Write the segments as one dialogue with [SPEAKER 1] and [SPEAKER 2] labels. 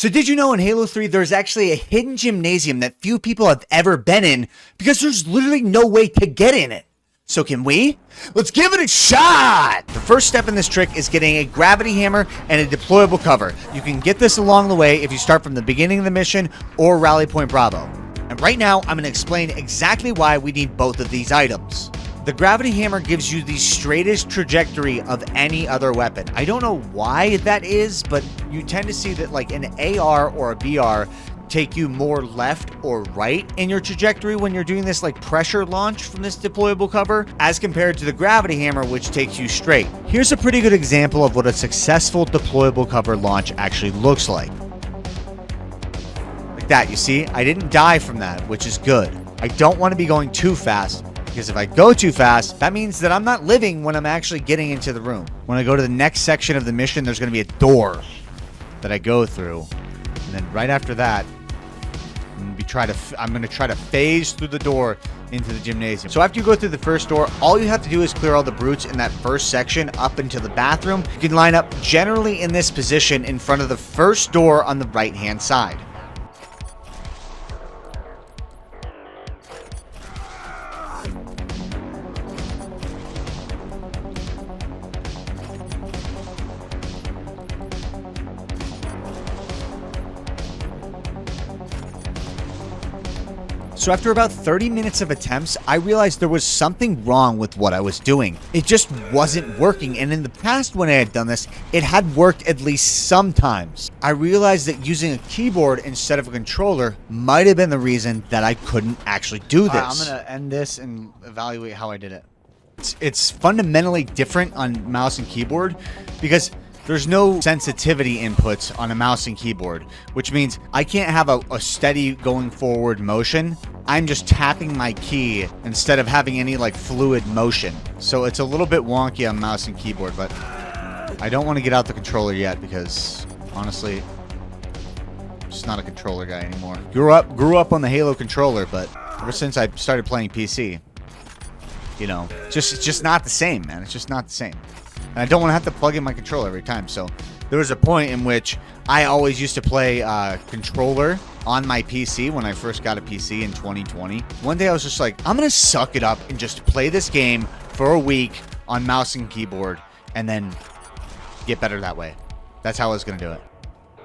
[SPEAKER 1] So did you know in Halo 3 there's actually a hidden gymnasium that few people have ever been in because there's literally no way to get in it? So can we? Let's give it a shot! The first step in this trick is getting a gravity hammer and a deployable cover. You can get this along the way if you start from the beginning of the mission or Rally Point Bravo. And right now I'm going to explain exactly why we need both of these items. The gravity hammer gives you the straightest trajectory of any other weapon. I don't know why that is, but you tend to see that like an AR or a BR take you more left or right in your trajectory when you're doing this like pressure launch from this deployable cover as compared to the gravity hammer, which takes you straight. Here's a pretty good example of what a successful deployable cover launch actually looks like. Like that, you see? I didn't die from that, which is good. I don't want to be going too fast, because if I go too fast, that means that I'm not living when I'm actually getting into the room. When I go to the next section of the mission, there's going to be a door that I go through. And then right after that, I'm going to try to phase through the door into the gymnasium. So after you go through the first door, all you have to do is clear all the brutes in that first section up into the bathroom. You can line up generally in this position in front of the first door on the right-hand side. So after about 30 minutes of attempts, I realized there was something wrong with what I was doing. It just wasn't working, and in the past when I had done this, it had worked at least sometimes. I realized that using a keyboard instead of a controller might have been the reason that I couldn't actually do this. I'm going to end this and evaluate how I did it. It's fundamentally different on mouse and keyboard because there's no sensitivity inputs on a mouse and keyboard, which means I can't have a steady going forward motion. I'm just tapping my key instead of having any like fluid motion. So it's a little bit wonky on mouse and keyboard, but I don't want to get out the controller yet because honestly, I'm just not a controller guy anymore. Grew up on the Halo controller, but ever since I started playing PC, you know, it's just not the same, man. It's just not the same. And I don't want to have to plug in my controller every time. So there was a point in which I always used to play controller on my PC when I first got a PC in 2020. One day I was just like, I'm going to suck it up and just play this game for a week on mouse and keyboard and then get better that way. That's how I was going to do it.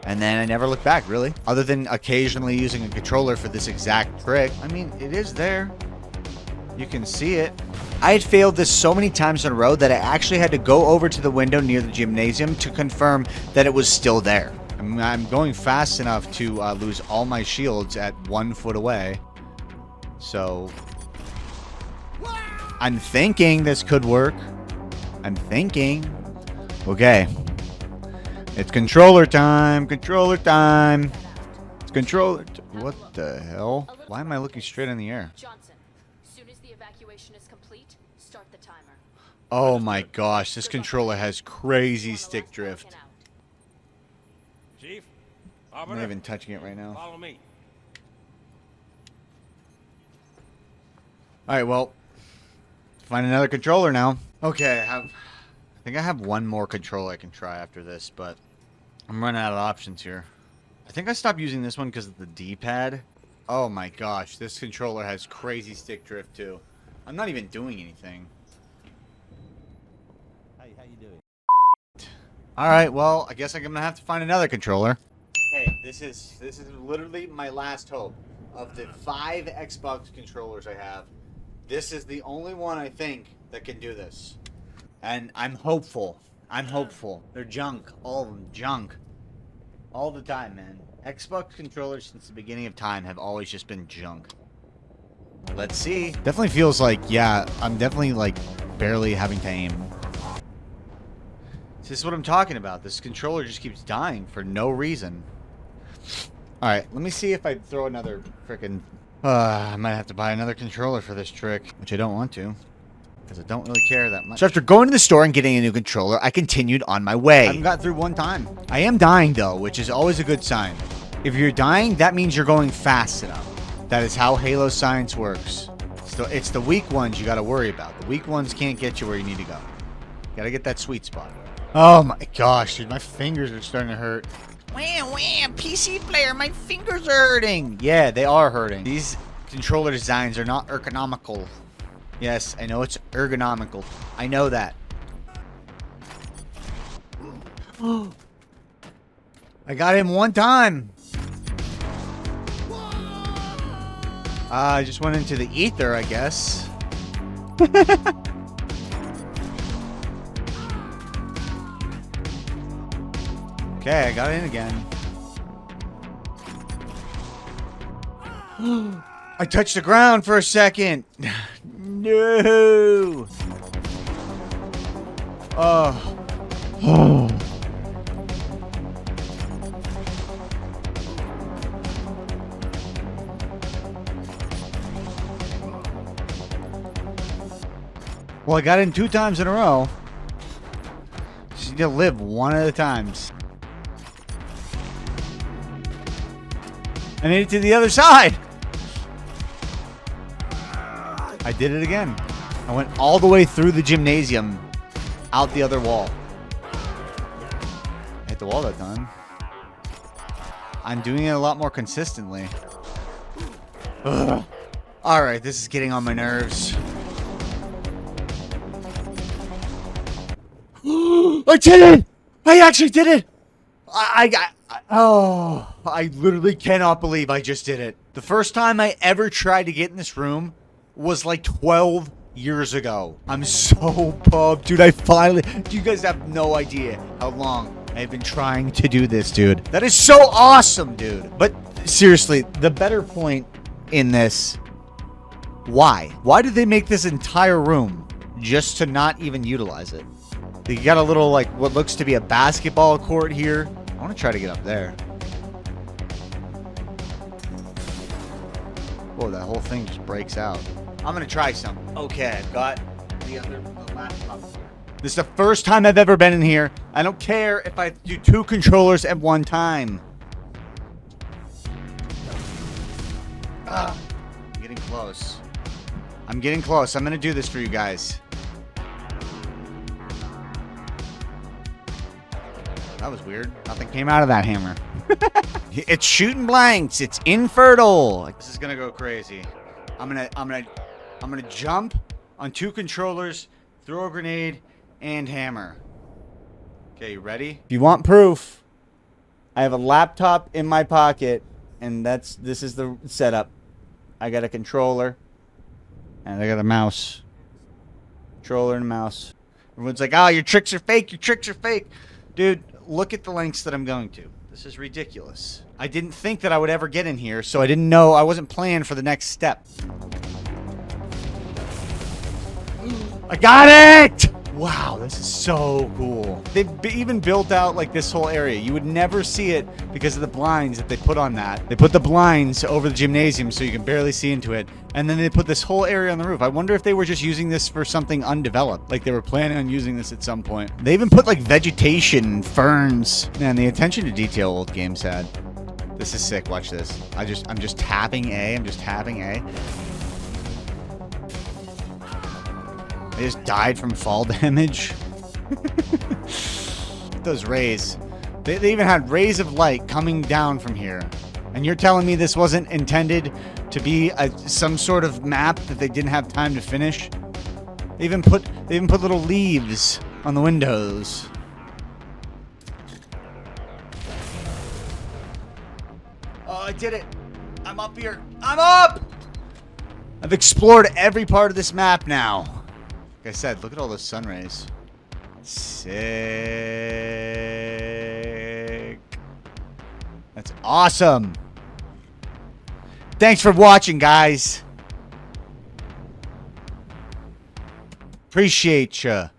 [SPEAKER 1] And then I never looked back, really. Other than occasionally using a controller for this exact trick. I mean, it is there. You can see it. I had failed this so many times in a row that I actually had to go over to the window near the gymnasium to confirm that it was still there. I'm going fast enough to lose all my shields at 1 foot away. So I'm thinking this could work. I'm thinking. Okay. It's controller time. Controller time. It's controller. What the hell? Why am I looking straight in the air? Oh my gosh, this controller has crazy stick drift.
[SPEAKER 2] Chief,
[SPEAKER 1] I'm not even touching it right now.
[SPEAKER 2] Follow me.
[SPEAKER 1] Alright, well, find another controller now. Okay, I think I have one more controller I can try after this, but I'm running out of options here. I think I stopped using this one because of the D-pad. Oh my gosh, this controller has crazy stick drift too. I'm not even doing anything.
[SPEAKER 2] How you doing?
[SPEAKER 1] Alright, well, I guess I'm gonna have to find another controller. Hey, this is literally my last hope. Of the 5 Xbox controllers I have, this is the only one I think that can do this. And I'm hopeful. I'm hopeful. They're junk. All of them junk. All the time, man. Xbox controllers since the beginning of time have always just been junk. Let's see. Definitely feels like, yeah, I'm definitely like barely having to aim. This is what I'm talking about. This controller just keeps dying for no reason. Alright, let me see if I throw another frickin'... I might have to buy another controller for this trick, which I don't want to, because I don't really care that much. So after going to the store and getting a new controller, I continued on my way. I haven't got through one time. I am dying, though, which is always a good sign. If you're dying, that means you're going fast enough. That is how Halo science works. It's the weak ones you gotta worry about. The weak ones can't get you where you need to go. You gotta get that sweet spot. Oh my gosh, dude, my fingers are starting to hurt. Wham, wham, PC player, my fingers are hurting. Yeah, they are hurting. These controller designs are not ergonomical. Yes, I know it's ergonomical. I know that. I got him one time. I just went into the ether, I guess. Okay, I got in again. I touched the ground for a second. No. Oh. Oh. Well, I got in 2 times in a row. Just need to live one at a time. I made it to the other side. I did it again. I went all the way through the gymnasium, out the other wall. I hit the wall that time. I'm doing it a lot more consistently. Ugh. All right, this is getting on my nerves. I did it! I actually did it! I literally cannot believe I just did it. The first time I ever tried to get in this room was like 12 years ago. I'm so pumped, dude. I finally... You guys have no idea how long I've been trying to do this, dude. That is so awesome, dude. But seriously, the better point in this... Why? Why did they make this entire room just to not even utilize it? You got a little, like, what looks to be a basketball court here. I want to try to get up there. Whoa, that whole thing just breaks out. I'm going to try something. Okay, I've got the laptop. This is the first time I've ever been in here. I don't care if I do 2 controllers at one time. I'm getting close. I'm getting close. I'm going to do this for you guys. That was weird. Nothing came out of that hammer. It's shooting blanks. It's infertile. This is gonna go crazy. I'm gonna jump on 2 controllers, throw a grenade, and hammer. Okay, you ready? If you want proof, I have a laptop in my pocket, and this is the setup. I got a controller, and I got a mouse. Controller and a mouse. Everyone's like, "Oh, your tricks are fake. Your tricks are fake." Dude, look at the lengths that I'm going to. This is ridiculous. I didn't think that I would ever get in here, so I didn't know. I wasn't planning for the next step. I got it! Wow, this is so cool. They've even built out like this whole area. You would never see it because of the blinds that they put on that. They put the blinds over the gymnasium so you can barely see into it. And then they put this whole area on the roof. I wonder if they were just using this for something undeveloped. Like they were planning on using this at some point. They even put like vegetation, ferns. Man, the attention to detail old games had. This is sick. Watch this. I'm just tapping A. I'm just tapping A. I just died from fall damage. Those rays. They even had rays of light coming down from here. And you're telling me this wasn't intended to be some sort of map that they didn't have time to finish? They even put little leaves on the windows. Oh, I did it. I'm up here. I'm up! I've explored every part of this map now. Like I said, look at all those sun rays. Sick. That's awesome. Thanks for watching, guys. Appreciate ya.